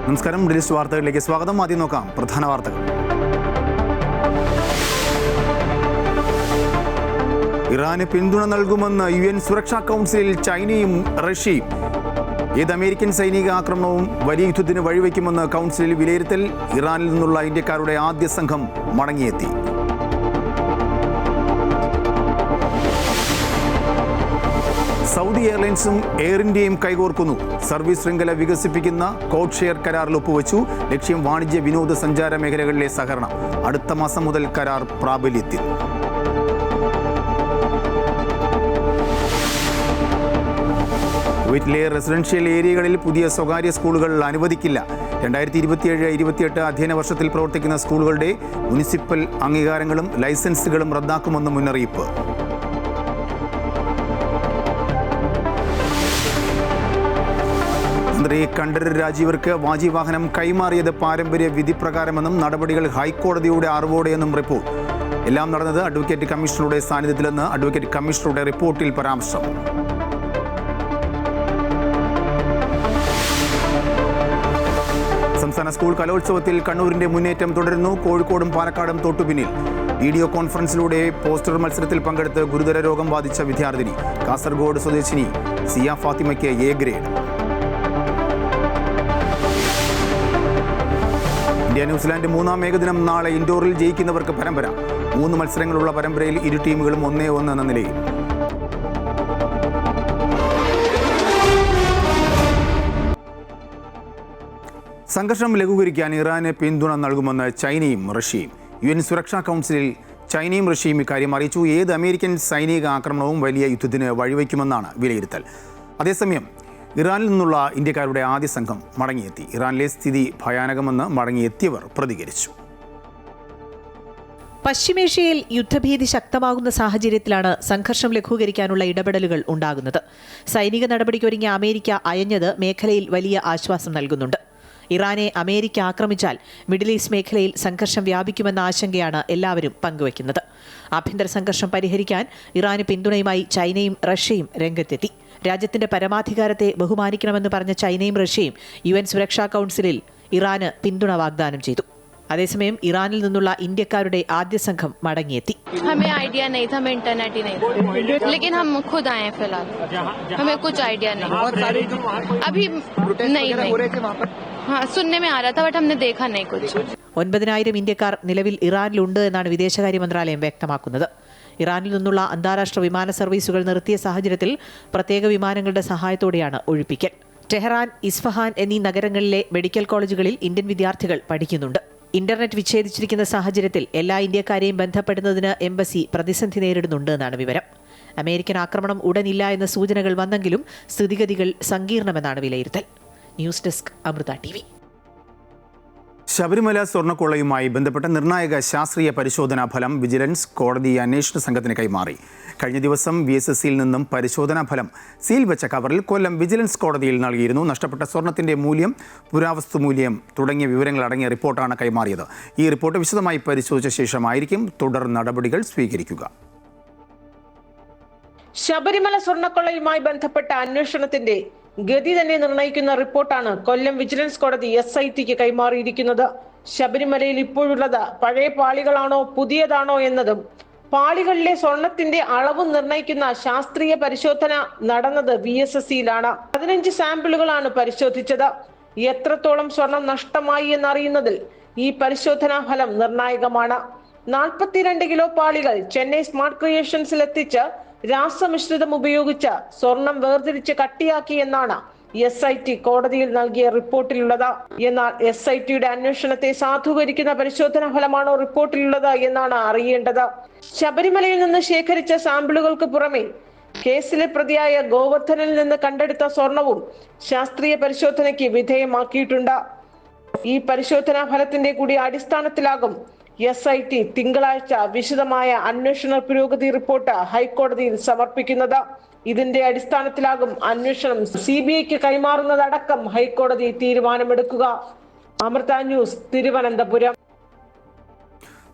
നമസ്കാരം. റിലീസ് വാർത്തകളിലേക്ക് സ്വാഗതം. ആദ്യം നോക്കാം പ്രധാന വാർത്തകൾ. ഇറാന് പിന്തുണ നൽകുമെന്ന് UN സുരക്ഷാ കൗൺസിലിൽ ചൈനയും റഷ്യയും. ഏത് അമേരിക്കൻ സൈനിക ആക്രമണവും വലിയ യുദ്ധത്തിന് വഴിവെക്കുമെന്ന് കൗൺസിലിൽ വിലയിരുത്തൽ. ഇറാനിൽ നിന്നുള്ള ഇന്ത്യക്കാരുടെ ആദ്യ സംഘം മടങ്ങിയെത്തി. സൗദി എയർലൈൻസും എയർ ഇന്ത്യയും കൈകോർക്കുന്നു. സർവീസ് ശൃംഖല വികസിപ്പിക്കുന്ന കോഡ് ഷെയർ കരാറിൽ ഒപ്പുവെച്ചു. ലക്ഷ്യം വാണിജ്യ വിനോദസഞ്ചാര മേഖലകളിലെ സഹകരണം. അടുത്ത മാസം മുതൽ കരാർ പ്രാബല്യത്തിൽ. കുവൈറ്റിലെ റെസിഡൻഷ്യൽ ഏരിയകളിൽ പുതിയ സ്വകാര്യ സ്കൂളുകൾ അനുവദിക്കില്ല. 2027-28 അധ്യയന വർഷത്തിൽ പ്രവർത്തിക്കുന്ന സ്കൂളുകളുടെ മുനിസിപ്പൽ അംഗീകാരങ്ങളും ലൈസൻസുകളും റദ്ദാക്കുമെന്ന് മുന്നറിയിപ്പ്. മന്ത്രി കണ്ഠരര് രാജീവർക്ക് വാജിവാഹനം കൈമാറിയത് പാരമ്പര്യ വിധി പ്രകാരമെന്നും നടപടികൾ ഹൈക്കോടതിയുടെ അറിവോടെയെന്നും റിപ്പോർട്ട്. എല്ലാം നടന്നത് അഡ്വക്കേറ്റ് കമ്മീഷണറുടെ സാന്നിധ്യത്തിലെന്ന് അഡ്വക്കേറ്റ് കമ്മീഷണറുടെ റിപ്പോർട്ടിൽ പരാമർശം. സംസ്ഥാന സ്കൂൾ കലോത്സവത്തിൽ കണ്ണൂരിന്റെ മുന്നേറ്റം തുടരുന്നു. കോഴിക്കോടും പാലക്കാടും തൊട്ടുപിന്നിൽ. വീഡിയോ കോൺഫറൻസിലൂടെ പോസ്റ്റർ മത്സരത്തിൽ പങ്കെടുത്ത് ഗുരുതര രോഗം ബാധിച്ച വിദ്യാർത്ഥിനി. കാസർഗോഡ് സ്വദേശിനി സിയ ഫാത്തിമയ്ക്ക് A ഗ്രേഡ്. ഇന്ത്യ ന്യൂസിലാൻഡ് മൂന്നാം ഏകദിനം നാളെ ഇൻഡോറിൽ. ജയിക്കുന്നവർക്ക് പരമ്പര. 3 മത്സരങ്ങളുള്ള പരമ്പരയിൽ ഇരു ടീമുകളും 1-1 എന്ന നിലയിൽ. സംഘർഷം ലഘൂകരിക്കാൻ ഇറാന് പിന്തുണ നൽകുമെന്ന് ചൈനയും റഷ്യയും. UN സുരക്ഷാ കൗൺസിലിൽ ചൈനയും റഷ്യയും ഇക്കാര്യം അറിയിച്ചു. ഏത് അമേരിക്കൻ സൈനിക ആക്രമണവും വലിയ യുദ്ധത്തിന് വഴിവെക്കുമെന്നാണ് വിലയിരുത്തൽ. അതേസമയം ഇറാനിൽ നിന്നുള്ള ഇന്ത്യക്കാരുടെ ആദ്യ സംഘം മടങ്ങിയെത്തി. ഇറാനിലെ സ്ഥിതി ഭയാനകമെന്ന് മടങ്ങിയെത്തിയവർ പ്രതികരിച്ചു. പശ്ചിമേഷ്യയിൽ യുദ്ധഭീതി ശക്തമാകുന്ന സാഹചര്യത്തിലാണ് സംഘർഷം ലഘൂകരിക്കാനുള്ള ഇടപെടലുകൾ ഉണ്ടാകുന്നത്. സൈനിക നടപടിക്കൊരുങ്ങിയ അമേരിക്ക അയഞ്ഞത് മേഖലയിൽ വലിയ ആശ്വാസം നൽകുന്നുണ്ട്. ഇറാനെ അമേരിക്ക ആക്രമിച്ചാൽ മിഡിൽ ഈസ്റ്റ് മേഖലയിൽ സംഘർഷം വ്യാപിക്കുമെന്ന ആശങ്കയാണ് എല്ലാവരും പങ്കുവയ്ക്കുന്നത്. ആഭ്യന്തര സംഘർഷം പരിഹരിക്കാൻ ഇറാന് പിന്തുണയുമായി ചൈനയും റഷ്യയും രംഗത്തെത്തി. രാജ്യത്തിന്റെ പരമാധികാരത്തെ ബഹുമാനിക്കണമെന്ന് പറഞ്ഞ ചൈനയും റഷ്യയും UN സുരക്ഷാ കൗൺസിലിൽ ഇറാന് പിന്തുണ വാഗ്ദാനം ചെയ്തു. അതേസമയം ഇറാനിൽ നിന്നുള്ള ഇന്ത്യക്കാരുടെ ആദ്യ സംഘം മടങ്ങിയെത്തി. हमें आइडिया नहीं था, हमें इंटरनेट ही नहीं था, लेकिन हम खुद आए हैं फिलहाल. हमें कुछ आइडिया नहीं, अभी नहीं. हाँ, सुनने में आ रहा था, बट हमने देखा नहीं कुछ. 9,000 ഇന്ത്യക്കാർ നിലവിൽ ഇറാനിലുണ്ട് എന്നാണ് വിദേശകാര്യ മന്ത്രാലയം വ്യക്തമാക്കുന്നത്. ഇറാനിൽ നിന്നുള്ള അന്താരാഷ്ട്ര വിമാന സർവീസുകൾ നിർത്തിയ സാഹചര്യത്തിൽ പ്രത്യേക വിമാനങ്ങളുടെ സഹായത്തോടെയാണ് ഒഴിപ്പിക്കൽ. ടെഹ്റാൻ, ഇസ്ഫഹാൻ എന്നീ നഗരങ്ങളിലെ മെഡിക്കൽ കോളേജുകളിൽ ഇന്ത്യൻ വിദ്യാർത്ഥികൾ പഠിക്കുന്നുണ്ട്. ഇന്റർനെറ്റ് വിച്ഛേദിച്ചിരിക്കുന്ന സാഹചര്യത്തിൽ എല്ലാ ഇന്ത്യക്കാരെയും ബന്ധപ്പെടുന്നതിന് എംബസി പ്രതിസന്ധി നേരിടുന്നുണ്ട് എന്നാണ് വിവരം. അമേരിക്കൻ ആക്രമണം ഉടനില്ല എന്ന സൂചനകൾ വന്നെങ്കിലും സ്ഥിതിഗതികൾ സങ്കീർണമെന്നാണ് വിലയിരുത്തൽ. News desk Amrita TV. ശബരിമല സ്വർണ്ണക്കൊള്ളയുമായി ബന്ധപ്പെട്ട നിർണായക ശാസ്ത്രീയ പരിശോധനാ ഫലം വിജിലൻസ് കോടതി അന്വേഷണ സംഘത്തിന് കൈമാറി. കഴിഞ്ഞ ദിവസം VSSയിൽ നിന്നും പരിശോധനാ ഫലം സീൽ വെച്ച കവറിൽ കൊല്ലം വിജിലൻസ് കോടതിയിൽ നൽകിയിരുന്നു. നഷ്ടപ്പെട്ട സ്വർണത്തിന്റെ മൂല്യം, പുരാവസ്തു മൂല്യം തുടങ്ങിയ വിവരങ്ങൾ അടങ്ങിയ റിപ്പോർട്ടാണ് കൈമാറിയത്. ഈ റിപ്പോർട്ട് വിശദമായി പരിശോധിച്ച ശേഷമായിരിക്കും തുടർ നടപടികൾ സ്വീകരിക്കുക. ശബരിമല സ്വർണ്ണക്കൊള്ളയുമായി ബന്ധപ്പെട്ട അന്വേഷണത്തിന്റെ ഗതി തന്നെ നിർണ്ണയിക്കുന്ന റിപ്പോർട്ടാണ് കൊല്ലം വിജിലൻസ് കോടതി SITക്ക് കൈമാറിയിരിക്കുന്നത്. ശബരിമലയിൽ ഇപ്പോഴുള്ളത് പഴയ പാളികളാണോ പുതിയതാണോ എന്നതും പാളികളിലെ സ്വർണത്തിന്റെ അളവ് നിർണ്ണയിക്കുന്ന ശാസ്ത്രീയ പരിശോധന നടന്നത് VSSയിലാണ്. 15 സാമ്പിളുകളാണ് പരിശോധിച്ചത്. എത്രത്തോളം സ്വർണം നഷ്ടമായി എന്നറിയുന്നതിൽ ഈ പരിശോധനാ ഫലം നിർണായകമാണ്. 42 കിലോ പാളികൾ ചെന്നൈ സ്മാർട്ട് ക്രിയേഷൻസിൽ എത്തിച്ച് രാസമിശ്രിതം ഉപയോഗിച്ച് സ്വർണം വേർതിരിച്ച് കട്ടിയാക്കി എന്നാണ് SIT കോടതിയിൽ നൽകിയ റിപ്പോർട്ടിലുള്ളത്. എന്നാൽ SITയുടെ അന്വേഷണത്തെ സാധൂകരിക്കുന്ന പരിശോധനാ ഫലമാണോ റിപ്പോർട്ടിലുള്ളത് എന്നാണ് അറിയേണ്ടത്. ശബരിമലയിൽ നിന്ന് ശേഖരിച്ച സാമ്പിളുകൾക്ക് പുറമെ കേസിലെ പ്രതിയായ ഗോവർദ്ധനിൽ നിന്ന് കണ്ടെടുത്ത സ്വർണവും ശാസ്ത്രീയ പരിശോധനയ്ക്ക് വിധേയമാക്കിയിട്ടുണ്ട്. ഈ പരിശോധനാ ഫലത്തിന്റെ കൂടി അടിസ്ഥാനത്തിലാകും SIT തിങ്കളാഴ്ച വിശദമായ അന്വേഷണ പുരോഗതി റിപ്പോർട്ട് ഹൈക്കോടതിയിൽ സമർപ്പിക്കുന്നത്. ഇതിന്റെ അടിസ്ഥാനത്തിലാകും അന്വേഷണം CBIക്ക് കൈമാറുന്നതടക്കം ഹൈക്കോടതി തീരുമാനമെടുക്കുക. അമൃത ന്യൂസ്, തിരുവനന്തപുരം.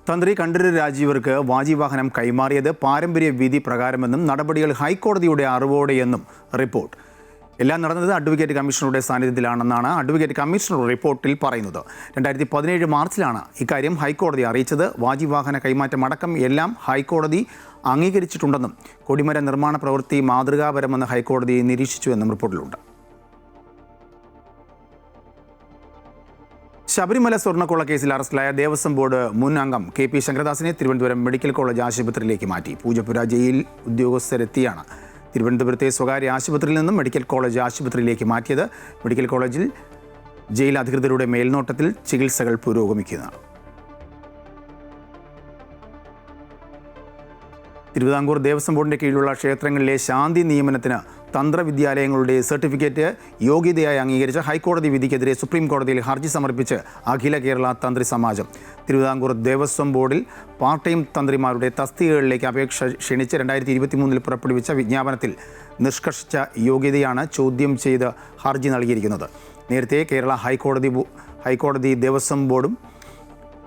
തന്ത്രി കണ്ഠരര് രാജീവർക്ക് വാജിവാഹനം കൈമാറിയത് പാരമ്പര്യ വിധി പ്രകാരമെന്നും നടപടികൾ ഹൈക്കോടതിയുടെ അറിവോടെയെന്നും റിപ്പോർട്ട്. എല്ലാം നടന്നത് അഡ്വക്കേറ്റ് കമ്മീഷണറുടെ സാന്നിധ്യത്തിലാണെന്നാണ് അഡ്വക്കേറ്റ് കമ്മീഷണർ റിപ്പോർട്ടിൽ പറയുന്നത്. 2017 മാർച്ചിലാണ് ഇക്കാര്യം ഹൈക്കോടതി അറിയിച്ചത്. വാജിവാഹന കൈമാറ്റം അടക്കം എല്ലാം ഹൈക്കോടതി അംഗീകരിച്ചിട്ടുണ്ടെന്നും കൊടിമര നിർമ്മാണ പ്രവൃത്തി മാതൃകാപരമെന്ന് ഹൈക്കോടതി നിരീക്ഷിച്ചുവെന്നും റിപ്പോർട്ടിലുണ്ട്. ശബരിമല സ്വർണ്ണക്കൊള്ള കേസിൽ അറസ്റ്റിലായ ദേവസ്വം ബോർഡ് മുൻ അംഗം KP ശങ്കരദാസിനെ തിരുവനന്തപുരം മെഡിക്കൽ കോളേജ് ആശുപത്രിയിലേക്ക് മാറ്റി. പൂജപ്പുര ജയിൽ ഉദ്യോഗസ്ഥരെത്തിയാണ് തിരുവനന്തപുരത്തെ സ്വകാര്യ ആശുപത്രിയിൽ നിന്നും മെഡിക്കൽ കോളേജ് ആശുപത്രിയിലേക്ക് മാറ്റിയത്. മെഡിക്കൽ കോളേജിൽ ജയിൽ അധികൃതരുടെ മേൽനോട്ടത്തിൽ ചികിത്സകൾ പുരോഗമിക്കുന്നതാണ്. തിരുവിതാംകൂർ ദേവസ്വം ബോർഡിൻ്റെ കീഴിലുള്ള ക്ഷേത്രങ്ങളിലെ ശാന്തി നിയമനത്തിന് തന്ത്രവിദ്യാലയങ്ങളുടെ സർട്ടിഫിക്കറ്റ് യോഗ്യതയായി അംഗീകരിച്ച ഹൈക്കോടതി വിധിക്കെതിരെ സുപ്രീം കോടതിയിൽ ഹർജി സമർപ്പിച്ച് അഖില കേരള തന്ത്രി സമാജം. തിരുവിതാംകൂർ ദേവസ്വം ബോർഡിൽ പാർട്ട് ടൈം തന്ത്രിമാരുടെ തസ്തികകളിലേക്ക് അപേക്ഷ ക്ഷണിച്ച് 2023 പുറപ്പെടുവിച്ച വിജ്ഞാപനത്തിൽ നിഷ്കർഷിച്ച യോഗ്യതയാണ് ചോദ്യം ചെയ്ത് ഹർജി നൽകിയിരിക്കുന്നത്. നേരത്തെ കേരള ഹൈക്കോടതി ദേവസ്വം ബോർഡും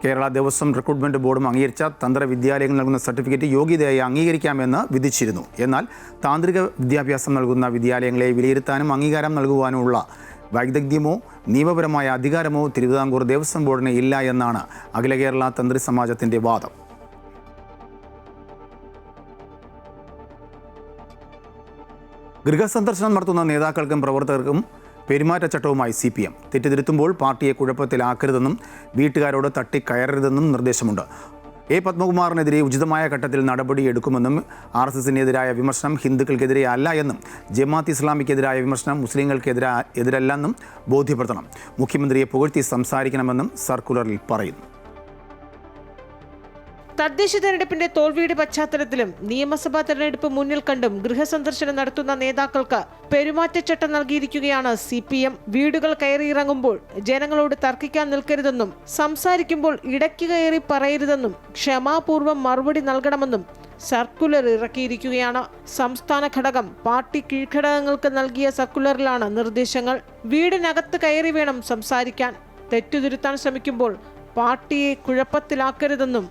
കേരള ദേവസ്വം റിക്രൂട്ട്മെൻറ്റ് ബോർഡും അംഗീകരിച്ച തന്ത്രവിദ്യാലയങ്ങൾ നൽകുന്ന സർട്ടിഫിക്കറ്റ് യോഗ്യതയായി അംഗീകരിക്കാമെന്ന് വിധിച്ചിരുന്നു. എന്നാൽ താന്ത്രിക വിദ്യാഭ്യാസം നൽകുന്ന വിദ്യാലയങ്ങളെ വിലയിരുത്താനും അംഗീകാരം നൽകുവാനുമുള്ള വൈദഗ്ധ്യമോ നിയമപരമായ അധികാരമോ തിരുവിതാംകൂർ ദേവസ്വം ബോർഡിന് ഇല്ല എന്നാണ് അഖില കേരള തന്ത്രി സമാജത്തിൻ്റെ വാദം. ഗൃഹസന്ദർശനം നടത്തുന്ന നേതാക്കൾക്കും പ്രവർത്തകർക്കും പെരുമാറ്റച്ചട്ടവുമായി CPM. തെറ്റിതിരുത്തുമ്പോൾ പാർട്ടിയെ കുഴപ്പത്തിലാക്കരുതെന്നും വീട്ടുകാരോട് തട്ടിക്കയറരുതെന്നും നിർദ്ദേശമുണ്ട്. പത്മകുമാറിനെതിരെ ഉചിതമായ ഘട്ടത്തിൽ നടപടിയെടുക്കുമെന്നും RSSനെതിരായ വിമർശനം ഹിന്ദുക്കൾക്കെതിരെ അല്ല എന്നും ജമാഅത്ത് ഇസ്ലാമിക്കെതിരായ വിമർശനം മുസ്ലിങ്ങൾക്കെതിരല്ലെന്നും ബോധ്യപ്പെടുത്തണം. മുഖ്യമന്ത്രിയെ പുകഴ്ത്തി സംസാരിക്കണമെന്നും സർക്കുലറിൽ പറയുന്നു. തദ്ദേശ തെരഞ്ഞെടുപ്പിന്റെ തോൽവിയുടെ പശ്ചാത്തലത്തിലും നിയമസഭാ തെരഞ്ഞെടുപ്പ് മുന്നിൽ കണ്ടും ഗൃഹസന്ദർശനം നടത്തുന്ന നേതാക്കൾക്ക് പെരുമാറ്റച്ചട്ടം നൽകിയിരിക്കുകയാണ് CPM. വീടുകൾ കയറിയിറങ്ങുമ്പോൾ ജനങ്ങളോട് തർക്കിക്കാൻ നിൽക്കരുതെന്നും സംസാരിക്കുമ്പോൾ ഇടയ്ക്ക് കയറി പറയരുതെന്നും ക്ഷമാപൂർവ്വം മറുപടി നൽകണമെന്നും സർക്കുലർ ഇറക്കിയിരിക്കുകയാണ്. സംസ്ഥാന ഘടകം പാർട്ടി കീഴ്ഘടകങ്ങൾക്ക് നൽകിയ സർക്കുലറിലാണ് നിർദ്ദേശങ്ങൾ. വീടിനകത്ത് കയറി വേണം സംസാരിക്കാൻ. തെറ്റുതിരുത്താൻ ശ്രമിക്കുമ്പോൾ പാർട്ടിയെ കുഴപ്പത്തിലാക്കരുതെന്നും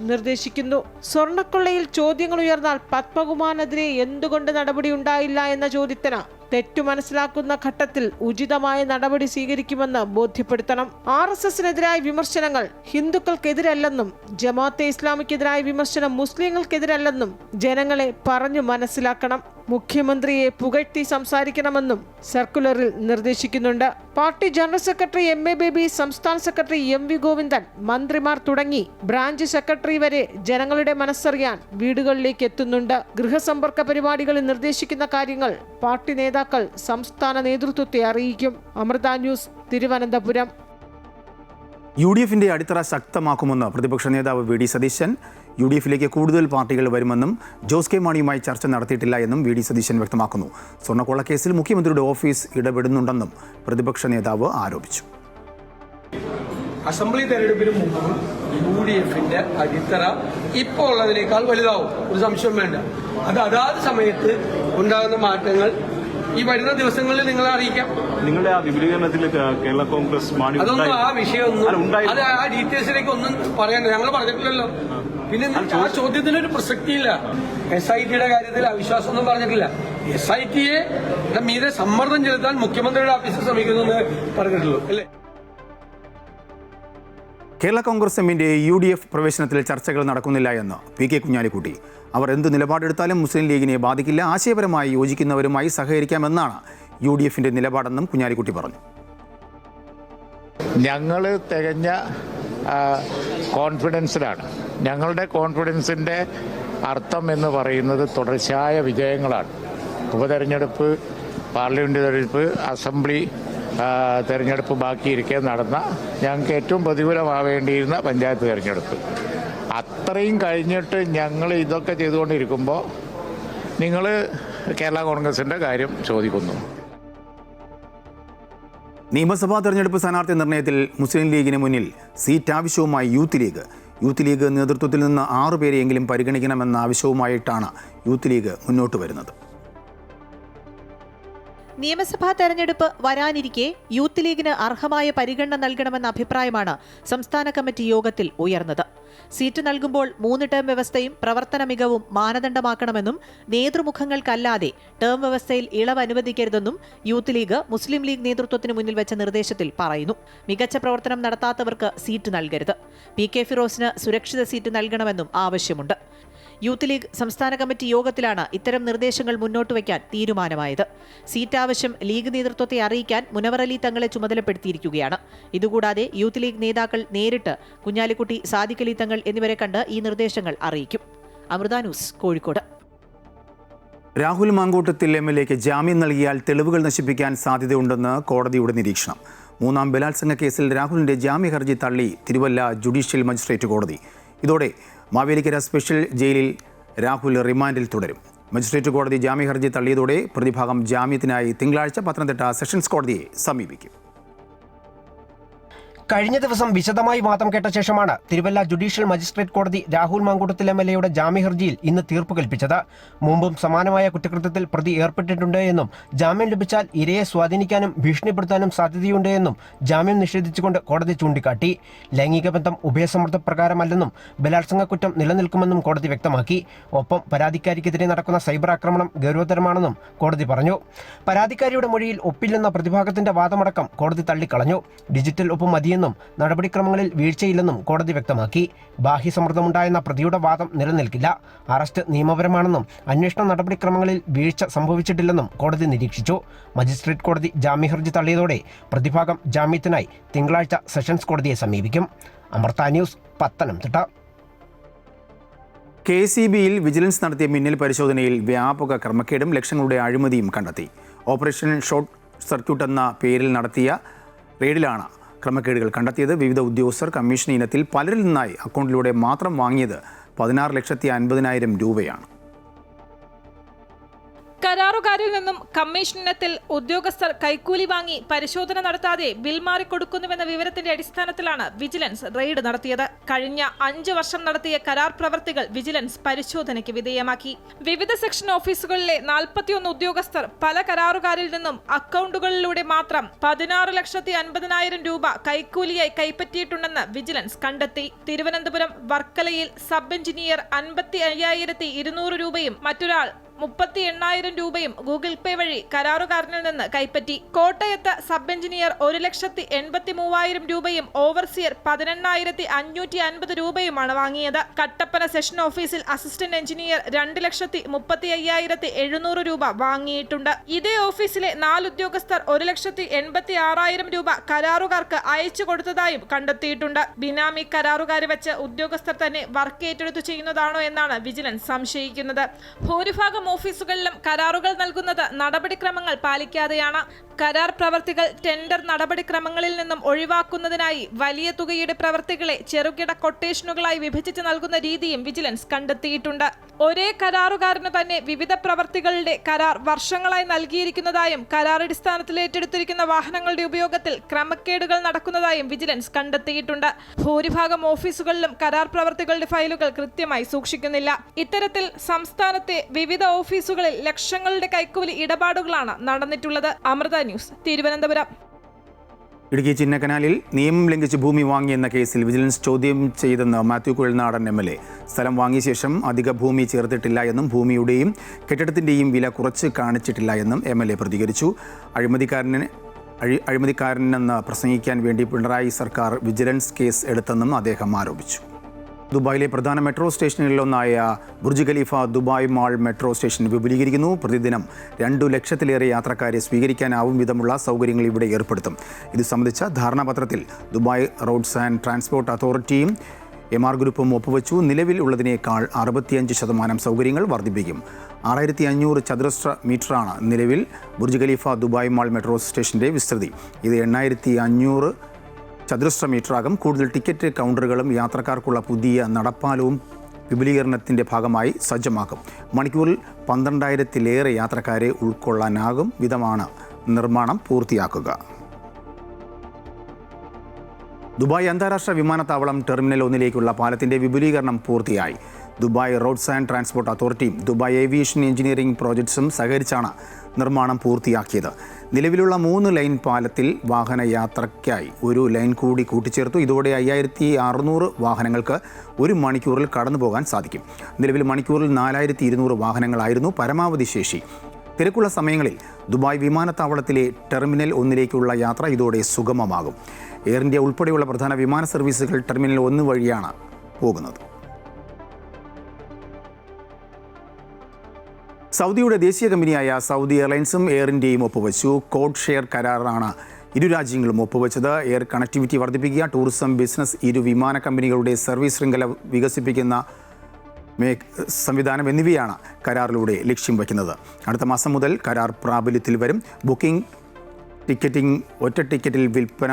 നിർദ്ദേശിക്കുന്നു. സ്വർണ്ണക്കൊള്ളയിൽ ചോദ്യങ്ങൾ ഉയർന്നാൽ പത്മകുമാറിനെതിരെ എന്തുകൊണ്ട് നടപടി ഉണ്ടായില്ല എന്ന ചോദ്യത്തിന് തെറ്റു മനസ്സിലാക്കുന്ന ഘട്ടത്തിൽ ഉചിതമായ നടപടി സ്വീകരിക്കുമെന്ന് ബോധ്യപ്പെടുത്തണം. RSSനെതിരായ വിമർശനങ്ങൾ ഹിന്ദുക്കൾക്കെതിരല്ലെന്നും ജമാഅത്തെ ഇസ്ലാമിക്കെതിരായ വിമർശനം മുസ്ലിങ്ങൾക്കെതിരല്ലെന്നും ജനങ്ങളെ പറഞ്ഞു മനസ്സിലാക്കണം. മുഖ്യമന്ത്രിയെ പുകഴ്ത്തി സംസാരിക്കണമെന്നും സർക്കുലറിൽ നിർദ്ദേശിക്കുന്നുണ്ട്. Party general secretary MA Baby, സംസ്ഥാന സെക്രട്ടറി MV ഗോവിന്ദൻ, മന്ത്രിമാർ തുടങ്ങി ബ്രാഞ്ച് സെക്രട്ടറി വരെ ജനങ്ങളുടെ മനസ്സറിയാൻ വീടുകളിലേക്ക് എത്തുന്നുണ്ട്. ഗൃഹസമ്പർക്ക പരിപാടികളിൽ നിർദ്ദേശിക്കുന്ന കാര്യങ്ങൾ പാർട്ടി നേതാക്കൾ സംസ്ഥാന നേതൃത്വത്തെ അറിയിക്കും. അമൃത ന്യൂസ്, തിരുവനന്തപുരം. UDFന്റെ അടിത്തറ ശക്തമാക്കുമെന്ന് പ്രതിപക്ഷ നേതാവ് VD സതീശൻ. UDFിലേക്ക് കൂടുതൽ പാർട്ടികൾ വരുമെന്നും ജോസ് കെ മാണിയുമായി ചർച്ച നടത്തിയിട്ടില്ല എന്നും VD സതീശൻ വ്യക്തമാക്കുന്നു. സ്വർണ്ണക്കൊള്ളക്കേസിൽ മുഖ്യമന്ത്രിയുടെ ഓഫീസ് ഇടപെടുന്നുണ്ടെന്നും പ്രതിപക്ഷ നേതാവ് ആരോപിച്ചു. അസംബ്ലി തെരഞ്ഞെടുപ്പിന് മുമ്പ് UDFന്റെ അടിത്തറ ഇപ്പോൾ ഉള്ളതിനേക്കാൾ വലുതാവും, ഒരു സംശയം വേണ്ട. അത് അതാത് സമയത്ത് ഉണ്ടാകുന്ന മാറ്റങ്ങൾ ഈ വരുന്ന ദിവസങ്ങളിൽ നിങ്ങളെ അറിയിക്കാം. നിങ്ങളുടെ ആ വിപുലീകരണത്തിൽ കേരള കോൺഗ്രസ് അതൊന്നും ആ വിഷയമൊന്നും അത് ആ ഡീറ്റെയിൽസിലേക്ക് ഒന്നും പറയാൻ ഞങ്ങൾ പറഞ്ഞിട്ടില്ലല്ലോ. പിന്നെ ആ ചോദ്യത്തിനൊരു പ്രസക്തിയില്ല. SITയുടെ കാര്യത്തിൽ അവിശ്വാസമൊന്നും പറഞ്ഞിട്ടില്ല. SITയെ മീതെ സമ്മർദ്ദം ചെലുത്താൻ മുഖ്യമന്ത്രിയുടെ ഓഫീസിൽ ശ്രമിക്കുന്നെന്ന് പറഞ്ഞിട്ടുള്ളൂ അല്ലേ. കേരള കോൺഗ്രസ് എമ്മിന്റെ UDF പ്രവേശനത്തിൽ ചർച്ചകൾ നടക്കുന്നില്ല എന്ന് PK കുഞ്ഞാലിക്കുട്ടി. അവർ എന്ത് നിലപാടെടുത്താലും മുസ്ലിം ലീഗിനെ ബാധിക്കില്ല, ആശയപരമായി യോജിക്കുന്നവരുമായി സഹകരിക്കാമെന്നാണ് UDFന്റെ നിലപാടെന്നും കുഞ്ഞാലിക്കുട്ടി പറഞ്ഞു. ഞങ്ങൾ തികഞ്ഞ കോൺഫിഡൻസിലാണ്. ഞങ്ങളുടെ കോൺഫിഡൻസിൻ്റെ അർത്ഥം എന്ന് പറയുന്നത് തുടർച്ചയായ വിജയങ്ങളാണ്. ഉപതെരഞ്ഞെടുപ്പ്, പാർലമെൻറ്റ് തെരഞ്ഞെടുപ്പ്, അസംബ്ലി തെരഞ്ഞെടുപ്പ് ബാക്കിയിരിക്കെ നടന്ന ഞങ്ങൾക്ക് ഏറ്റവും പ്രതികൂലമാവേണ്ടിയിരുന്ന പഞ്ചായത്ത് തെരഞ്ഞെടുപ്പ്, അത്രയും കഴിഞ്ഞിട്ട് ഞങ്ങൾ ഇതൊക്കെ ചെയ്തുകൊണ്ടിരിക്കുമ്പോൾ നിങ്ങൾ കേരള കോൺഗ്രസിൻ്റെ കാര്യം ചോദിക്കുന്നു. നിയമസഭാ തെരഞ്ഞെടുപ്പ് സ്ഥാനാർത്ഥി നിർണയത്തിൽ മുസ്ലിം ലീഗിന് മുന്നിൽ സീറ്റ് ആവശ്യവുമായി യൂത്ത് ലീഗ് നേതൃത്വത്തിൽ നിന്ന് 6 പേരെയെങ്കിലും പരിഗണിക്കണമെന്ന ആവശ്യവുമായിട്ടാണ് യൂത്ത് ലീഗ് മുന്നോട്ട് വരുന്നത്. നിയമസഭാ തെരഞ്ഞെടുപ്പ് വരാനിരിക്കെ യൂത്ത് ലീഗിന് അർഹമായ പരിഗണന നൽകണമെന്ന അഭിപ്രായമാണ് സംസ്ഥാന കമ്മിറ്റി യോഗത്തിൽ ഉയർന്നത്. സീറ്റ് നൽകുമ്പോൾ 3 ടേം വ്യവസ്ഥയും പ്രവർത്തന മികവും മാനദണ്ഡമാക്കണമെന്നും നേതൃമുഖങ്ങൾക്കല്ലാതെ ടേം വ്യവസ്ഥയിൽ ഇളവ് അനുവദിക്കരുതെന്നും യൂത്ത് ലീഗ് മുസ്ലിം ലീഗ് നേതൃത്വത്തിന് മുന്നിൽ വെച്ച നിർദ്ദേശത്തിൽ പറയുന്നു. മികച്ച പ്രവർത്തനം നടത്താത്തവർക്ക് സീറ്റ് നൽകരുത്. PK ഫിറോസിന് സുരക്ഷിത സീറ്റ് നൽകണമെന്നും ആവശ്യമുണ്ട്. യൂത്ത് ലീഗ് സംസ്ഥാന കമ്മിറ്റി യോഗത്തിലാണ് ഇത്തരം നിർദ്ദേശങ്ങൾ മുന്നോട്ട് വയ്ക്കാൻ തീരുമാനമായത്. സീറ്റ് ആവശ്യം ലീഗ് നേതൃത്വത്തെ അറിയിക്കാൻ മുനവർ അലി തങ്ങളെ ചുമതലപ്പെടുത്തിയിരിക്കുകയാണ്. ഇതുകൂടാതെ യൂത്ത് ലീഗ് നേതാക്കൾ നേരിട്ട് കുഞ്ഞാലിക്കുട്ടി, സാദിഖ് അലി തങ്ങൾ എന്നിവരെ കണ്ട് ഈ നിർദ്ദേശങ്ങൾ അറിയിക്കും. അമൃത ന്യൂസ്, കോഴിക്കോട്. രാഹുൽ മാങ്കൂട്ടത്തിൽ MLAക്ക് ജാമ്യം നൽകിയാൽ തെളിവുകൾ നശിപ്പിക്കാൻ സാധ്യതയുണ്ടെന്ന് കോടതിയുടെ നിരീക്ഷണം. 3ാം ബലാത്സംഗ കേസിൽ രാഹുലിന്റെ ജാമ്യ ഹർജി തള്ളി തിരുവല്ല ജുഡീഷ്യൽ മജിസ്ട്രേറ്റ് കോടതി. ഇതോടെ മാവേലിക്കര സ്പെഷ്യൽ ജയിലിൽ രാഹുൽ റിമാൻഡിൽ തുടരും. മജിസ്ട്രേറ്റ് കോടതി ജാമ്യ ഹർജി തള്ളിയതോടെ പ്രതിഭാഗം ജാമ്യത്തിനായി തിങ്കളാഴ്ച പത്തനംതിട്ട സെഷൻസ് കോടതിയെ സമീപിക്കും. കഴിഞ്ഞ ദിവസം വിശദമായി വാദം കേട്ട ശേഷമാണ് തിരുവല്ല ജുഡീഷ്യൽ മജിസ്ട്രേറ്റ് കോടതി രാഹുൽ മാങ്കൂട്ടത്തിൽ MLAയുടെ ജാമ്യഹർജിയിൽ ഇന്ന് തീർപ്പ് കൽപ്പിച്ചത്. മുമ്പും സമാനമായ കുറ്റകൃത്യത്തിൽ പ്രതി ഏർപ്പെട്ടിട്ടുണ്ട് എന്നും ജാമ്യം ലഭിച്ചാൽ ഇരയെ സ്വാധീനിക്കാനും ഭീഷണിപ്പെടുത്താനും സാധ്യതയുണ്ട് എന്നും ജാമ്യം നിഷേധിച്ചുകൊണ്ട് കോടതി ചൂണ്ടിക്കാട്ടി. ലൈംഗിക ബന്ധം ഉഭയസമ്മർദ്ദപ്രകാരമല്ലെന്നും ബലാത്സംഗ കുറ്റം നിലനിൽക്കുമെന്നും കോടതി വ്യക്തമാക്കി. ഒപ്പം പരാതിക്കാരിക്കെതിരെ നടക്കുന്ന സൈബർ ആക്രമണം ഗൗരവതരമാണെന്നും കോടതി പറഞ്ഞു. പരാതിക്കാരിയുടെ മൊഴിയിൽ ഒപ്പില്ലെന്ന പ്രതിഭാഗത്തിന്റെ വാദമടക്കം കോടതി തള്ളിക്കളഞ്ഞു. ഡിജിറ്റൽ ഒപ്പ് മതിയെന്നും നടപടിക്രമങ്ങളിൽ വീഴ്ചയില്ലെന്നും കോടതി വ്യക്തമാക്കി. ബാഹ്യസമ്മർദ്ദമുണ്ടായെന്ന പ്രതിയുടെ വാദം നിലനിൽക്കില്ല. അറസ്റ്റ് നിയമപരമാണെന്നും അന്വേഷണ നടപടിക്രമങ്ങളിൽ വീഴ്ച സംഭവിച്ചിട്ടില്ലെന്നും കോടതി നിരീക്ഷിച്ചു. മജിസ്ട്രേറ്റ് കോടതി ജാമ്യഹർജി തള്ളിയതോടെ പ്രതിഭാഗം ജാമ്യത്തിനായി തിങ്കളാഴ്ച സെഷൻസ് കോടതിയെ സമീപിക്കും. അമൃത ന്യൂസ്, പത്തനംതിട്ട. KCBയിൽ വിജിലൻസ് നടത്തിയ മിന്നൽ പരിശോധനയിൽ വ്യാപക ക്രമക്കേടും ലക്ഷങ്ങളുടെ അഴിമതിയും കണ്ടെത്തി. ഓപ്പറേഷൻ ഷോർട്ട് സർക്യൂട്ട് എന്ന പേരിൽ നടത്തിയ റെയ്ഡിലാണ് ക്രമക്കേടുകൾ കണ്ടെത്തിയത്. വിവിധ ഉദ്യോഗസ്ഥർ കമ്മീഷൻ ഇനത്തിൽ പലരിൽ നിന്നായി അക്കൗണ്ടിലൂടെ മാത്രം വാങ്ങിയത് 16,50,000 രൂപയാണ്. കരാറുകാരിൽ നിന്നും കമ്മീഷൻ ഇനത്തിൽ ഉദ്യോഗസ്ഥർ കൈക്കൂലി വാങ്ങി പരിശോധന നടത്താതെ ബിൽ മാറിക്കൊടുക്കുന്നുവെന്ന വിവരത്തിന്റെ അടിസ്ഥാനത്തിലാണ് വിജിലൻസ് റെയ്ഡ് നടത്തിയത്. കഴിഞ്ഞ 5 വർഷം നടത്തിയ കരാർ പ്രവർത്തികൾ വിജിലൻസ് പരിശോധനയ്ക്ക് വിധേയമാക്കി. വിവിധ സെക്ഷൻ ഓഫീസുകളിലെ 41 ഉദ്യോഗസ്ഥർ പല കരാറുകാരിൽ നിന്നും അക്കൗണ്ടുകളിലൂടെ മാത്രം 16,50,000 രൂപ കൈക്കൂലിയായി കൈപ്പറ്റിയിട്ടുണ്ടെന്ന് വിജിലൻസ് കണ്ടെത്തി. തിരുവനന്തപുരം വർക്കലയിൽ സബ് എഞ്ചിനീയർ 55,200 രൂപയും മറ്റൊരാൾ 38,000 രൂപയും ഗൂഗിൾ പേ വഴി കരാറുകാരനിൽ നിന്ന് കൈപ്പറ്റി. കോട്ടയത്ത് സബ് എഞ്ചിനീയർ 1,83,000 രൂപയും ഓവർസിയർ 18,550 രൂപയുമാണ് വാങ്ങിയത്. കട്ടപ്പന സെഷൻ ഓഫീസിൽ അസിസ്റ്റന്റ് എഞ്ചിനീയർ 2,35,700 രൂപ വാങ്ങിയിട്ടുണ്ട്. ഇതേ ഓഫീസിലെ 4 ഉദ്യോഗസ്ഥർ 1,86,000 രൂപ കരാറുകാർക്ക് അയച്ചു കൊടുത്തതായും കണ്ടെത്തിയിട്ടുണ്ട്. ബിനാമി കരാറുകാരെ വെച്ച് ഉദ്യോഗസ്ഥർ തന്നെ വർക്ക് ഏറ്റെടുത്തു ചെയ്യുന്നതാണോ എന്നാണ് വിജിലൻസ് സംശയിക്കുന്നത്. ഭൂരിഭാഗം ഓഫീസുകളിലും കരാറുകൾ നൽകുന്നത് നടപടിക്രമങ്ങൾ പാലിക്കാതെയാണ്. കരാർ പ്രവർത്തികൾ ടെൻഡർ നടപടിക്രമങ്ങളിൽ നിന്നും ഒഴിവാക്കുന്നതിനായി വലിയ തുകയുടെ പ്രവർത്തികളെ ചെറുകിട കൊട്ടേഷനുകളായി വിഭജിച്ച് നൽകുന്ന രീതിയും വിജിലൻസ് കണ്ടെത്തിയിട്ടുണ്ട്. ഒരേ കരാറുകാരന് തന്നെ വിവിധ പ്രവർത്തികളുടെ കരാർ വർഷങ്ങളായി നൽകിയിരിക്കുന്നതായും കരാറടിസ്ഥാനത്തിൽ ഏറ്റെടുത്തിരിക്കുന്ന വാഹനങ്ങളുടെ ഉപയോഗത്തിൽ ക്രമക്കേടുകൾ നടക്കുന്നതായും വിജിലൻസ് കണ്ടെത്തിയിട്ടുണ്ട്. ഭൂരിഭാഗം ഓഫീസുകളിലും കരാർ പ്രവർത്തികളുടെ ഫയലുകൾ കൃത്യമായി സൂക്ഷിക്കുന്നില്ല. ഇത്തരത്തിൽ സംസ്ഥാനത്തെ വിവിധ ഓഫീസുകളിൽ ലക്ഷങ്ങളുടെ കൈക്കൂലി ഇടപാടുകളാണ് നടന്നിട്ടുള്ളത്. അമൃത ന്യൂസ്, തിരുവനന്തപുരം. ഇടുക്കി ചിന്നക്കനാലിൽ നിയമം ലംഘിച്ച് ഭൂമി വാങ്ങിയെന്ന കേസിൽ വിജിലൻസ് ചോദ്യം ചെയ്തെന്ന് മാത്യു കുഴൽനാടൻ MLA. സ്ഥലം വാങ്ങിയ ശേഷം അധിക ഭൂമി ചേർത്തിട്ടില്ല എന്നും ഭൂമിയുടെയും കെട്ടിടത്തിൻ്റെയും വില കുറച്ച് കാണിച്ചിട്ടില്ല എന്നും MLA പ്രതികരിച്ചു. അഴിമതിക്കാരനെന്ന് പ്രസംഗിക്കാൻ വേണ്ടി പിണറായി സർക്കാർ വിജിലൻസ് കേസ് എടുത്തെന്നും അദ്ദേഹം ആരോപിച്ചു. ദുബായിലെ പ്രധാന മെട്രോ സ്റ്റേഷനുകളിലൊന്നായ Burj Khalifa Dubai Mall metro station വിപുലീകരിക്കുന്നു. പ്രതിദിനം 2 ലക്ഷത്തിലേറെ യാത്രക്കാരെ സ്വീകരിക്കാനാവും വിധമുള്ള സൗകര്യങ്ങൾ ഇവിടെ ഏർപ്പെടുത്തും. ഇത് സംബന്ധിച്ച ധാരണാപത്രത്തിൽ ദുബായ് റോഡ്സ് ആൻഡ് ട്രാൻസ്പോർട്ട് അതോറിറ്റിയും MR ഗ്രൂപ്പും ഒപ്പുവെച്ചു. നിലവിൽ ഉള്ളതിനേക്കാൾ 65% സൗകര്യങ്ങൾ വർദ്ധിപ്പിക്കും. 6,500 ചതുരശ്ര മീറ്ററാണ് നിലവിൽ Burj Khalifa Dubai Mall metro സ്റ്റേഷൻ്റെ വിസ്തൃതി. ഇത് 8,500 ചതുരശ്ര മീറ്ററാകും. കൂടുതൽ ടിക്കറ്റ് കൗണ്ടറുകളും യാത്രക്കാർക്കുള്ള പുതിയ നടപ്പാലവും വിപുലീകരണത്തിൻ്റെ ഭാഗമായി സജ്ജമാക്കും. മണിക്കൂറിൽ 12,000-ലേറെ യാത്രക്കാരെ ഉൾക്കൊള്ളാനാകും വിധമാണ് നിർമ്മാണം പൂർത്തിയാക്കുക. ദുബായ് അന്താരാഷ്ട്ര വിമാനത്താവളം ടെർമിനൽ 1 പാലത്തിൻ്റെ വിപുലീകരണം പൂർത്തിയായി. ദുബായ് റോഡ്സ് ആൻഡ് ട്രാൻസ്പോർട്ട് അതോറിറ്റിയും ദുബായ് ഏവിയേഷൻ എഞ്ചിനീയറിംഗ് പ്രോജക്ട്സും സഹകരിച്ചാണ് നിർമ്മാണം പൂർത്തിയാക്കിയത്. നിലവിലുള്ള 3 ലൈൻ പാലത്തിൽ വാഹനയാത്രയ്ക്കായി ഒരു ലൈൻ കൂടി കൂട്ടിച്ചേർത്തു. ഇതോടെ 5600 വാഹനങ്ങൾക്ക് 1 മണിക്കൂറിൽ കടന്നു പോകാൻ സാധിക്കും. നിലവിൽ മണിക്കൂറിൽ 4200 വാഹനങ്ങളായിരുന്നു പരമാവധി ശേഷി. തിരക്കുള്ള സമയങ്ങളിൽ ദുബായ് വിമാനത്താവളത്തിലെ ടെർമിനൽ 1ലേക്കുള്ള യാത്ര ഇതോടെ സുഗമമാകും. എയർ ഇന്ത്യ ഉൾപ്പെടെയുള്ള പ്രധാന വിമാന സർവീസുകൾ ടെർമിനൽ 1 വഴിയാണ് പോകുന്നത്. സൗദിയുടെ ദേശീയ കമ്പനിയായ സൗദി എയർലൈൻസും എയർ ഇന്ത്യയും ഒപ്പുവെച്ചു. കോഡ് ഷെയർ കരാറാണ് ഇരു രാജ്യങ്ങളും ഒപ്പുവെച്ചത്. എയർ കണക്ടിവിറ്റി വർദ്ധിപ്പിക്കുക, ടൂറിസം, ബിസിനസ്, ഇരു വിമാന കമ്പനികളുടെ സർവീസ് ശൃംഖല വികസിപ്പിക്കുന്ന സംവിധാനം എന്നിവയാണ് കരാറിലൂടെ ലക്ഷ്യം വയ്ക്കുന്നത്. അടുത്ത മാസം മുതൽ കരാർ പ്രാബല്യത്തിൽ വരും. ബുക്കിംഗ്, ടിക്കറ്റിംഗ്, ഒറ്റ ടിക്കറ്റിൽ വിൽപ്പന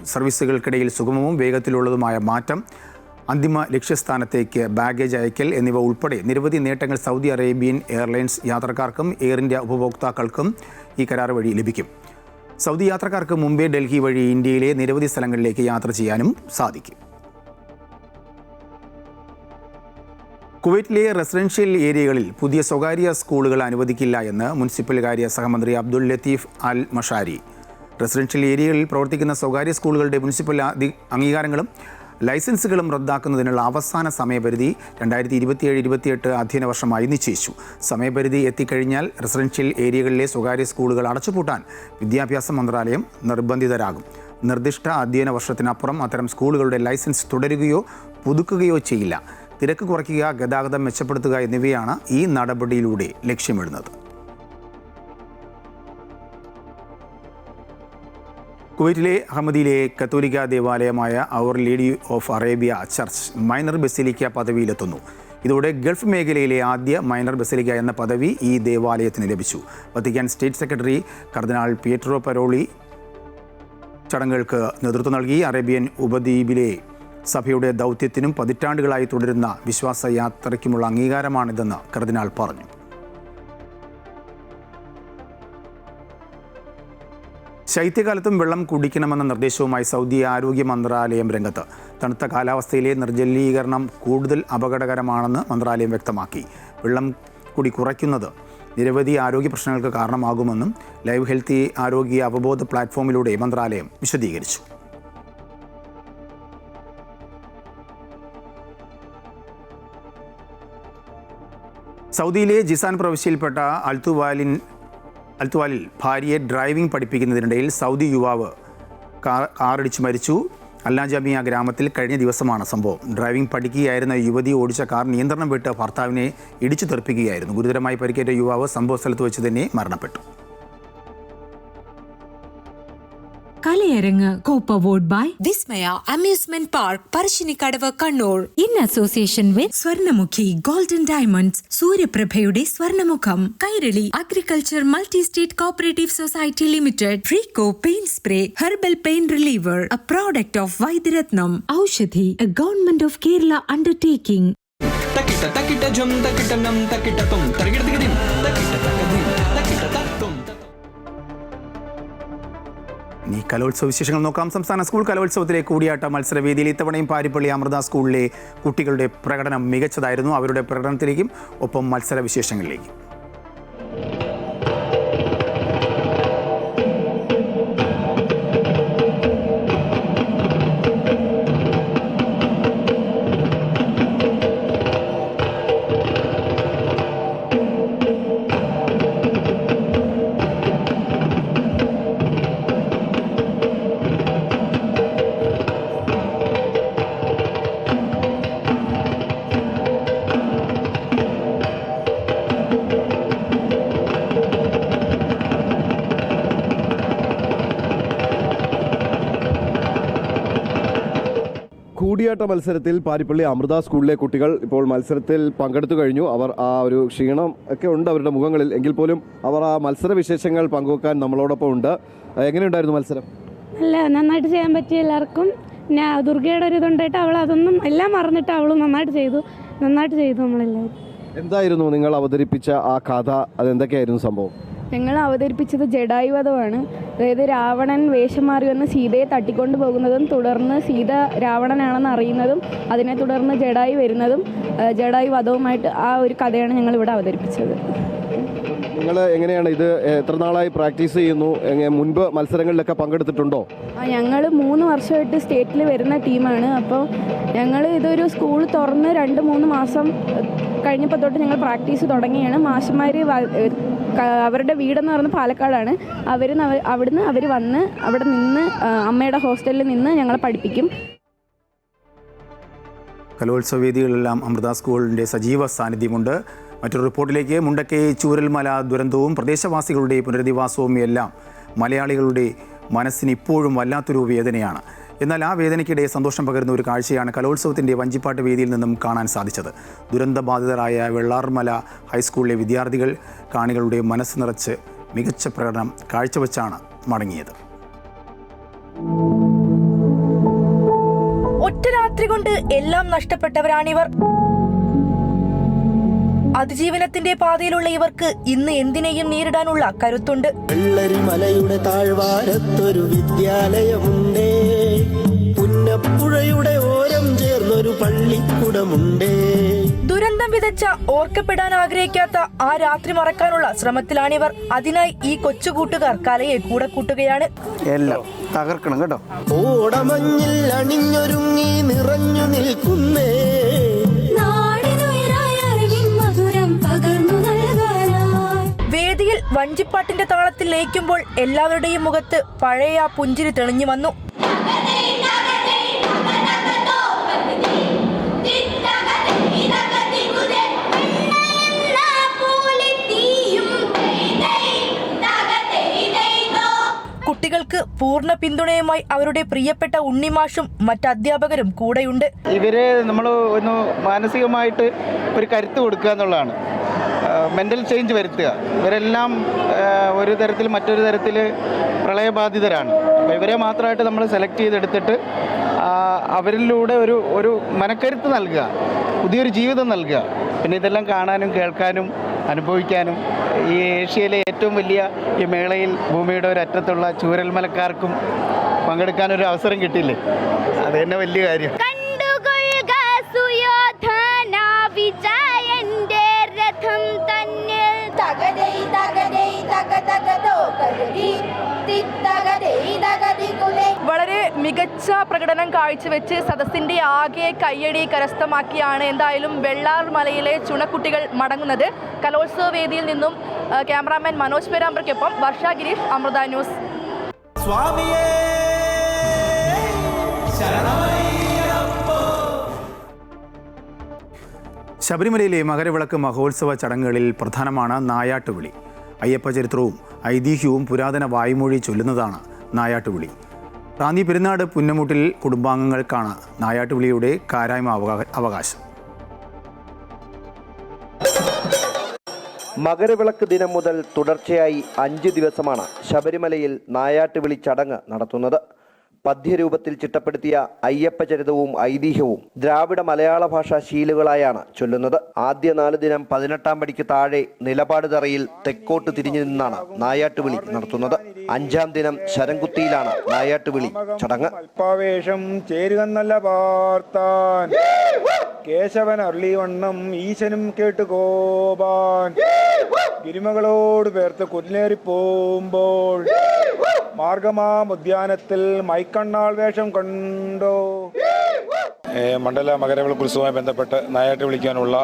സർവീസുകൾക്കിടയിൽ സുഗമവും വേഗത്തിലുള്ളതുമായ മാറ്റം, അന്തിമ ലക്ഷ്യസ്ഥാനത്തേക്ക് ബാഗേജ് അയക്കൽ എന്നിവ ഉൾപ്പെടെ നിരവധി നേട്ടങ്ങൾ സൗദി അറേബ്യൻ എയർലൈൻസ് യാത്രക്കാർക്കും എയർ ഇന്ത്യ ഉപഭോക്താക്കൾക്കും ഈ കരാർ വഴി ലഭിക്കും. സൗദി യാത്രക്കാർക്ക് മുംബൈ, ഡൽഹി വഴി ഇന്ത്യയിലെ നിരവധി സ്ഥലങ്ങളിലേക്ക് യാത്ര ചെയ്യാനും സാധിക്കും. കുവൈറ്റിലെ റെസിഡൻഷ്യൽ ഏരിയകളിൽ പുതിയ സ്വകാര്യ സ്കൂളുകൾ അനുവദിക്കില്ല എന്ന് മുനിസിപ്പൽ കാര്യ സഹമന്ത്രി അബ്ദുൽ ലത്തീഫ് അൽ മഷാരി. റെസിഡൻഷ്യൽ ഏരിയകളിൽ പ്രവർത്തിക്കുന്ന സ്വകാര്യ സ്കൂളുകളുടെ മുനിസിപ്പൽ അംഗീകാരങ്ങളും ലൈസൻസുകളും റദ്ദാക്കുന്നതിനുള്ള അവസാന സമയപരിധി 2027-28 അധ്യയന വർഷമായി നിശ്ചയിച്ചു. സമയപരിധി എത്തിക്കഴിഞ്ഞാൽ റെസിഡൻഷ്യൽ ഏരിയകളിലെ സ്വകാര്യ സ്കൂളുകൾ അടച്ചുപൂട്ടാൻ വിദ്യാഭ്യാസ മന്ത്രാലയം നിർബന്ധിതരാകും. നിർദ്ദിഷ്ട അധ്യയന വർഷത്തിനപ്പുറം അത്തരം സ്കൂളുകളുടെ ലൈസൻസ് തുടരുകയോ പുതുക്കുകയോ ചെയ്യില്ല. തിരക്ക് കുറയ്ക്കുക, ഗതാഗതം മെച്ചപ്പെടുത്തുക എന്നിവയാണ് ഈ നടപടിയിലൂടെ ലക്ഷ്യമിടുന്നത്. കുവൈറ്റിലെ അഹമ്മദിയിലെ കത്തോലിക്ക ദേവാലയമായ Our Lady of Arabia church minor basilica പദവിയിലെത്തുന്നു. ഇതോടെ ഗൾഫ് മേഖലയിലെ ആദ്യ മൈനർ ബസിലിക്ക എന്ന പദവി ഈ ദേവാലയത്തിന് ലഭിച്ചു. വത്തിക്കാൻ സ്റ്റേറ്റ് സെക്രട്ടറി കർദിനാൾ പിയട്രോ പരോളി ചടങ്ങുകൾക്ക് നേതൃത്വം നൽകി. അറേബ്യൻ ഉപദ്വീപിലെ സഭയുടെ ദൗത്യത്തിനും പതിറ്റാണ്ടുകളായി തുടരുന്ന വിശ്വാസയാത്രയ്ക്കുമുള്ള അംഗീകാരമാണിതെന്ന് കർദിനാൾ പറഞ്ഞു. ശൈത്യകാലത്തും വെള്ളം കുടിക്കണമെന്ന നിർദ്ദേശവുമായി സൗദി ആരോഗ്യ മന്ത്രാലയം രംഗത്ത്. തണുത്ത കാലാവസ്ഥയിലെ നിർജ്ജലീകരണം കൂടുതൽ അപകടകരമാണെന്ന് മന്ത്രാലയം വ്യക്തമാക്കി. വെള്ളം കുടി കുറയ്ക്കുന്നത് നിരവധി ആരോഗ്യ പ്രശ്നങ്ങൾക്ക് കാരണമാകുമെന്നും ലൈവ് ഹെൽത്തി ആരോഗ്യ അവബോധ പ്ലാറ്റ്ഫോമിലൂടെ മന്ത്രാലയം വിശദീകരിച്ചു. സൗദിയിലെ ജിസാൻ പ്രവിശ്യയിൽപ്പെട്ട അൽത്തുവാലിൽ ഭാര്യയെ ഡ്രൈവിംഗ് പഠിപ്പിക്കുന്നതിനിടയിൽ സൗദി യുവാവ് കാറിടിച്ച് മരിച്ചു. അൽനാജാമിയ ഗ്രാമത്തിൽ കഴിഞ്ഞ ദിവസമാണ് സംഭവം. ഡ്രൈവിംഗ് പഠിക്കുകയായിരുന്ന യുവതി ഓടിച്ച കാർ നിയന്ത്രണം വിട്ട് ഭർത്താവിനെ ഇടിച്ചു തെറിപ്പിക്കുകയായിരുന്നു. ഗുരുതരമായി പരിക്കേറ്റ യുവാവ് സംഭവ സ്ഥലത്ത് വെച്ച് തന്നെ മരണപ്പെട്ടു. കലയരങ്ങ് co-powered by Vismaya amusement park Parassinikkadavu Kannur in association with Swarnamukhi golden diamonds, സൂര്യപ്രഭയുടെ സ്വർണമുഖം, Kairali agriculture multi state cooperative society limited, ഫ്രീകോ pain spray, herbal pain reliever, a product of Vaidyaratnam, Oushadhi, a government of Kerala undertaking. ഇനി കലോത്സവ വിശേഷങ്ങൾ നോക്കാം. സംസ്ഥാന സ്കൂൾ കലോത്സവത്തിലെ കൂടിയാട്ട മത്സരവേദിയിൽ ഇത്തവണയും പാരിപ്പള്ളി അമൃത സ്കൂളിലെ കുട്ടികളുടെ പ്രകടനം മികച്ചതായിരുന്നു. അവരുടെ പ്രകടനത്തിലേക്കും ഒപ്പം മത്സര വിശേഷങ്ങളിലേക്കും. കൂടിയാട്ട മത്സരത്തിൽ പാരിപ്പള്ളി അമൃത സ്കൂളിലെ കുട്ടികൾ ഇപ്പോൾ മത്സരത്തിൽ പങ്കെടുത്തു കഴിഞ്ഞു. അവർ ആ ഒരു ക്ഷീണം ഒക്കെ ഉണ്ട് അവരുടെ മുഖങ്ങളിൽ, എങ്കിൽ പോലും അവർ ആ മത്സര വിശേഷങ്ങൾ പങ്കുവെക്കാൻ നമ്മളോടൊപ്പം ഉണ്ട്. എങ്ങനെയുണ്ടായിരുന്നു മത്സരം? നന്നായിട്ട് ചെയ്യാൻ പറ്റിയ എല്ലാവർക്കും. പിന്നെ ദുർഗയുടെ ഒരു ഇതുണ്ടായിട്ട് അവൾ അതൊന്നും എല്ലാം മറന്നിട്ട് അവൾ നന്നായിട്ട് ചെയ്തു നമ്മളെല്ലാവരും. എന്തായിരുന്നു നിങ്ങൾ അവതരിപ്പിച്ച ആ കഥ? അതെന്തൊക്കെയായിരുന്നു സംഭവം? ഞങ്ങൾ അവതരിപ്പിച്ചത് ജഡായുവധമാണ്. അതായത് രാവണൻ വേഷം മാറി വന്ന് സീതയെ തട്ടിക്കൊണ്ടു പോകുന്നതും തുടർന്ന് സീത രാവണനാണെന്ന് അറിയുന്നതും അതിനെ തുടർന്ന് ജഡായി വരുന്നതും ജഡായി വധവുമായിട്ട് ആ ഒരു കഥയാണ് ഞങ്ങൾ ഇവിടെ അവതരിപ്പിച്ചത്. നിങ്ങൾ എങ്ങനെയാണ് ഇത് എത്ര നാളായി പ്രാക്ടീസ് ചെയ്യുന്നു? മുൻപ് മത്സരങ്ങളിലൊക്കെ പങ്കെടുത്തിട്ടുണ്ടോ? ഞങ്ങൾ 3 വർഷമായിട്ട് സ്റ്റേറ്റിൽ വരുന്ന ടീമാണ്. അപ്പോൾ ഞങ്ങൾ ഇതൊരു സ്കൂൾ തുറന്ന് 2-3 മാസം കഴിഞ്ഞപ്പോൾ തൊട്ട് ഞങ്ങൾ പ്രാക്ടീസ് തുടങ്ങിയാണ്. മാഷന്മാർ അവരുടെ വീടെന്ന് പറയുന്നത് പാലക്കാടാണ്. അവിടുന്ന് അവർ വന്ന് അവിടെ നിന്ന് അമ്മയുടെ ഹോസ്റ്റലിൽ നിന്ന് ഞങ്ങളെ പഠിപ്പിക്കും. കലോത്സവ വേദികളിലെല്ലാം അമൃത സ്കൂളിൻ്റെ സജീവ സാന്നിധ്യമുണ്ട്. മറ്റൊരു റിപ്പോർട്ടിലേക്ക്, മുണ്ടക്കൈ ചൂരൽമല ദുരന്തവും പ്രദേശവാസികളുടെ പുനരധിവാസവും എല്ലാം മലയാളികളുടെ മനസ്സിന് ഇപ്പോഴും വല്ലാത്തൊരു വേദനയാണ്. എന്നാൽ ആ വേദനയ്ക്കിടെ സന്തോഷം പകരുന്ന ഒരു കാഴ്ചയാണ് കലോത്സവത്തിൻ്റെ വഞ്ചിപ്പാട്ട് വേദിയിൽ നിന്നും കാണാൻ സാധിച്ചത്. ദുരന്തബാധിതരായ വെള്ളാർമല ഹൈസ്കൂളിലെ വിദ്യാർത്ഥികൾ കാണികളുടെ മനസ്സ് നിറച്ച് മികച്ച പ്രകടനം കാഴ്ചവെച്ചാണ് മടങ്ങിയത്. ഒറ്റ രാത്രി കൊണ്ട് എല്ലാം നഷ്ടപ്പെട്ടവരാണിവർ. അതിജീവനത്തിന്റെ പാതയിലുള്ള ഇവർക്ക് ഇന്ന് എന്തിനേയും നേരിടാനുള്ള കരുത്തുണ്ട്. വെള്ളരിമലയുടെ താഴ്വാരത്തൊരു വിദ്യാലയമുണ്ടേ, പുന്നപ്പുഴയുടെ ഓരം ചേർന്നൊരു പള്ളിക്കുടമുണ്ടേ. ദുരന്തം വിതച്ച ഓർക്കപ്പെടാൻ ആഗ്രഹിക്കാത്ത ആ രാത്രി മറക്കാനുള്ള ശ്രമത്തിലാണിവർ. അതിനായി ഈ കൊച്ചുകൂട്ടുകാർ കലയെ കൂടെ കൂട്ടുകയാണ്. എല്ലാം തകർക്കണം കേട്ടോ. ഓടമഞ്ഞിൽ അണിഞ്ഞൊരുങ്ങി നിറഞ്ഞു നിൽക്കുന്നേ, വേദിയിൽ വഞ്ചിപ്പാട്ടിന്റെ താളത്തിൽ ലയിക്കുമ്പോൾ എല്ലാവരുടെയും മുഖത്ത് പഴയ ആ പുഞ്ചിരി തെളിഞ്ഞു വന്നു. കുട്ടികൾക്ക് പൂർണ്ണ പിന്തുണയുമായി അവരുടെ പ്രിയപ്പെട്ട ഉണ്ണിമാഷും മറ്റ് അധ്യാപകരും കൂടെയുണ്ട്. ഇവരെ നമ്മൾ ഒന്ന് മാനസികമായിട്ട് ഒരു കരുത്ത് കൊടുക്കുക എന്നുള്ളതാണ്, മെൻ്റൽ ചേഞ്ച് വരുത്തുക. ഇവരെല്ലാം ഒരു തരത്തിൽ മറ്റൊരു തരത്തിൽ പ്രളയബാധിതരാണ്. അപ്പോൾ ഇവരെ മാത്രമായിട്ട് നമ്മൾ സെലക്ട് ചെയ്തെടുത്തിട്ട് അവരിലൂടെ ഒരു മനക്കരുത്ത് നൽകുക, പുതിയൊരു ജീവിതം നൽകുക. പിന്നെ ഇതെല്ലാം കാണാനും കേൾക്കാനും അനുഭവിക്കാനും ഈ ഏഷ്യയിലെ ഏറ്റവും വലിയ ഈ മേളയിൽ ഭൂമിയുടെ ഒരു അറ്റത്തുള്ള ചൂരൽമലക്കാർക്കും പങ്കെടുക്കാനൊരു അവസരം കിട്ടിയില്ലേ, അത് തന്നെ വലിയ കാര്യം. വളരെ മികച്ച പ്രകടനം കാഴ്ചവെച്ച് സദസ്സിന്റെ ആകെ കയ്യടി കരസ്ഥമാക്കിയാണ് എന്തായാലും വെള്ളാർമലയിലെ ചുണക്കുട്ടികൾ മടങ്ങുന്നത്. കലോത്സവ വേദിയിൽ നിന്നും ക്യാമറാമാൻ മനോജ് പേരാമ്പ്രയ്ക്കൊപ്പം വർഷ ഗിരീഷ്, അമൃത ന്യൂസ്. ശബരിമലയിലെ മകരവിളക്ക് മഹോത്സവ ചടങ്ങുകളിൽ പ്രധാനമാണ് നായാട്ടുവിളി. അയ്യപ്പ ചരിത്രവും ഐതിഹ്യവും പുരാതന വായ്മൊഴി ചൊല്ലുന്നതാണ് നായാട്ടുവിളി. റാന്നി പെരുന്നാട് പുന്നമുട്ടിൽ കുടുംബാംഗങ്ങൾക്കാണ് നായാട്ടുവിളിയുടെ കാരായ്മ അവകാശം. മകരവിളക്ക് ദിനം മുതൽ തുടർച്ചയായി 5 ദിവസമാണ് ശബരിമലയിൽ നായാട്ടുവിളി ചടങ്ങ് നടത്തുന്നത്. പദ്യരൂപത്തിൽ ചിട്ടപ്പെടുത്തിയ അയ്യപ്പചരിതവും ഐതിഹ്യവും ദ്രാവിഡ മലയാള ഭാഷാ ശീലുകളായാണ് ചൊല്ലുന്നത്. ആദ്യ 4 ദിനം 18-ാം പടിക്ക് താഴെ നിലപാട് തറയിൽ തെക്കോട്ട് തിരിഞ്ഞു നിന്നാണ് നായാട്ടുവിളി നടത്തുന്നത്. 5-ാം ദിനം ശരംകുത്തിയിലാണ് നായാട്ടുവിളി ചടങ്ങ്. അല്പാവേഷം ചേരുകന്നല്ല പാർത്താൻ, കേശവൻ അരുളിവണ്ണം ഈശനും കേട്ടു കോപാൻ, ഗിരിമകളോട് പേർത്ത് കുന്നേറി പോകുമ്പോൾ മാർഗമാം ഉദ്യാനത്തിൽ മൈക്കണ്ണാൾ വേഷം കണ്ടോ. മണ്ഡല മകരവിളക്ക് ഉത്സവവുമായി ബന്ധപ്പെട്ട് നായാട്ട് വിളിക്കാനുള്ള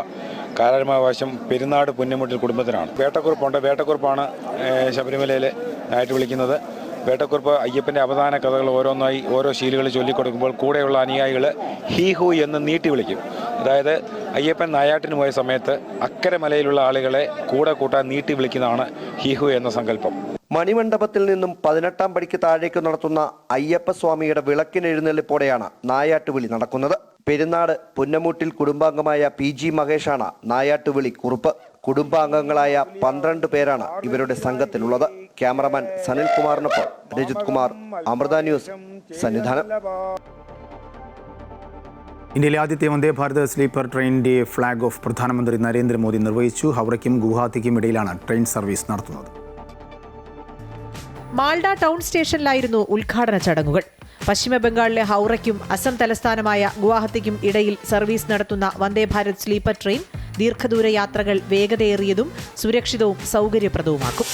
കാരായ്മാവകാശം പെരുന്നാട് പുന്നമുട്ടിൽ കുടുംബത്തിനാണ്. വേട്ടക്കുറിപ്പുണ്ട്. വേട്ടക്കുറിപ്പാണ് ശബരിമലയിൽ നായാട്ട് വിളിക്കുന്നത്. വേട്ടക്കുറിപ്പ് അയ്യപ്പൻ്റെ അവധാന കഥകൾ ഓരോന്നായി ഓരോ ശീലുകൾ ചൊല്ലിക്കൊടുക്കുമ്പോൾ കൂടെയുള്ള അനുയായികൾ ഹീ ഹൂ എന്ന് നീട്ടി വിളിക്കും. അതായത് അയ്യപ്പൻ നായാട്ടിന് പോയ സമയത്ത് അക്കരെ മലയിലുള്ള ആളുകളെ കൂടെ കൂട്ടാൻ നീട്ടി വിളിക്കുന്നതാണ് ഹീ ഹൂ എന്ന സങ്കല്പം. മണിമണ്ഡപത്തിൽ നിന്നും 18-ാം പടിക്ക് താഴേക്ക് നടത്തുന്ന അയ്യപ്പസ്വാമിയുടെ വിളക്കിനെഴുന്നള്ളിപ്പോടെയാണ് നായാട്ടുവിളി നടക്കുന്നത്. പെരുന്നാട് പുന്നമൂട്ടിൽ കുടുംബാംഗമായ PG മഹേഷാണ് നായാട്ടുവിളി കുറുപ്പ്. കുടുംബാംഗങ്ങളായ 12 പേരാണ് ഇവരുടെ സംഘത്തിലുള്ളത്. ക്യാമറമാൻ സനിൽ കുമാറിനൊപ്പം രജിത് കുമാർ, അമൃത ന്യൂസ്, സന്നിധാനം. ഇന്ത്യയിലെ ആദ്യത്തെ വന്ദേ ഭാരത് സ്ലീപ്പർ ട്രെയിനിൻ്റെ ഫ്ലാഗ് ഓഫ് പ്രധാനമന്ത്രി നരേന്ദ്രമോദി നിർവഹിച്ചു. ഹൗറയ്ക്കും ഗുവാഹത്തിക്കും ഇടയിലാണ് ട്രെയിൻ സർവീസ് നടത്തുന്നത്. മാൾഡ ടൗൺ സ്റ്റേഷനിലായിരുന്നു ഉദ്ഘാടന ചടങ്ങുകൾ. പശ്ചിമ ബംഗാളിലെ ഹൗറയ്ക്കും അസം തലസ്ഥാനമായ ഗുവാഹത്തിക്കും ഇടയിൽ സർവീസ് നടത്തുന്ന വന്ദേ ഭാരത് സ്ലീപ്പർ ട്രെയിൻ ദീർഘദൂര യാത്രകൾ വേഗതയേറിയതും സുരക്ഷിതവും സൗകര്യപ്രദവുമാക്കും.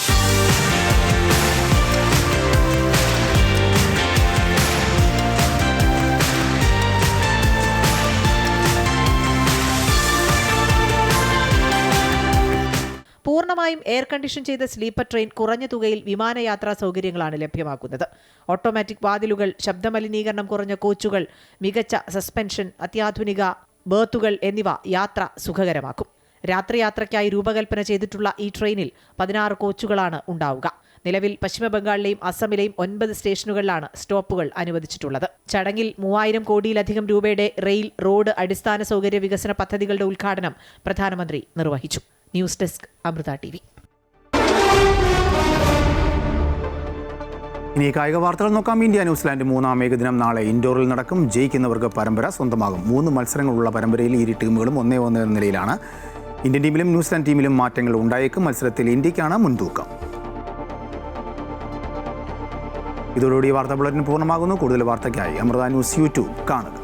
പൂർണ്ണമായും എയർ കണ്ടീഷൻ ചെയ്ത സ്ലീപ്പർ ട്രെയിൻ കുറഞ്ഞ തുകയിൽ വിമാനയാത്രാ സൗകര്യങ്ങളാണ് ലഭ്യമാക്കുന്നത്. ഓട്ടോമാറ്റിക് വാതിലുകൾ, ശബ്ദമലിനീകരണം കുറഞ്ഞ കോച്ചുകൾ, മികച്ച സസ്പെൻഷൻ, അത്യാധുനിക ബർത്തുകൾ എന്നിവ യാത്ര സുഖകരമാക്കും. രാത്രിയാത്രയ്ക്കായി രൂപകൽപ്പന ചെയ്തിട്ടുള്ള ഈ ട്രെയിനിൽ 16 കോച്ചുകളാണ് ഉണ്ടാവുക. നിലവിൽ പശ്ചിമ ബംഗാളിലെയും അസമിലെയും 9 സ്റ്റേഷനുകളിലാണ് സ്റ്റോപ്പുകൾ അനുവദിച്ചിട്ടുള്ളത്. ചടങ്ങിൽ 3000 കോടിയിലധികം രൂപയുടെ റെയിൽ, റോഡ്, അടിസ്ഥാന സൗകര്യ വികസന പദ്ധതികളുടെ ഉദ്ഘാടനം പ്രധാനമന്ത്രി നിർവഹിച്ചു. News desk Amrita TV. ഇനി കായിക വാർത്തകൾ നോക്കാം. ഇന്ത്യ ന്യൂസിലാൻഡ് 3-ാം ഏകദിനം നാളെ ഇൻഡോറിൽ നടക്കും. ജയിക്കുന്നവർക്ക് പരമ്പര സ്വന്തമാകും. 3 മത്സരങ്ങളുള്ള പരമ്പരയിൽ ഇരു ടീമുകളും 1-1 എന്ന നിലയിലാണ്. ഇന്ത്യൻ ടീമിലും ന്യൂസിലാൻഡ് ടീമിലും മാറ്റങ്ങൾ ഉണ്ടായേക്കും. മത്സരത്തിൽ ഇന്ത്യക്കാണ് മുൻതൂക്കം. ഇതോടുകൂടി വാർത്താ ബുള്ളറ്റിൻ പൂർണ്ണമാകുന്നു. കൂടുതൽ വാർത്തയ്ക്കായി അമൃത ന്യൂസ് YouTube കാണുക.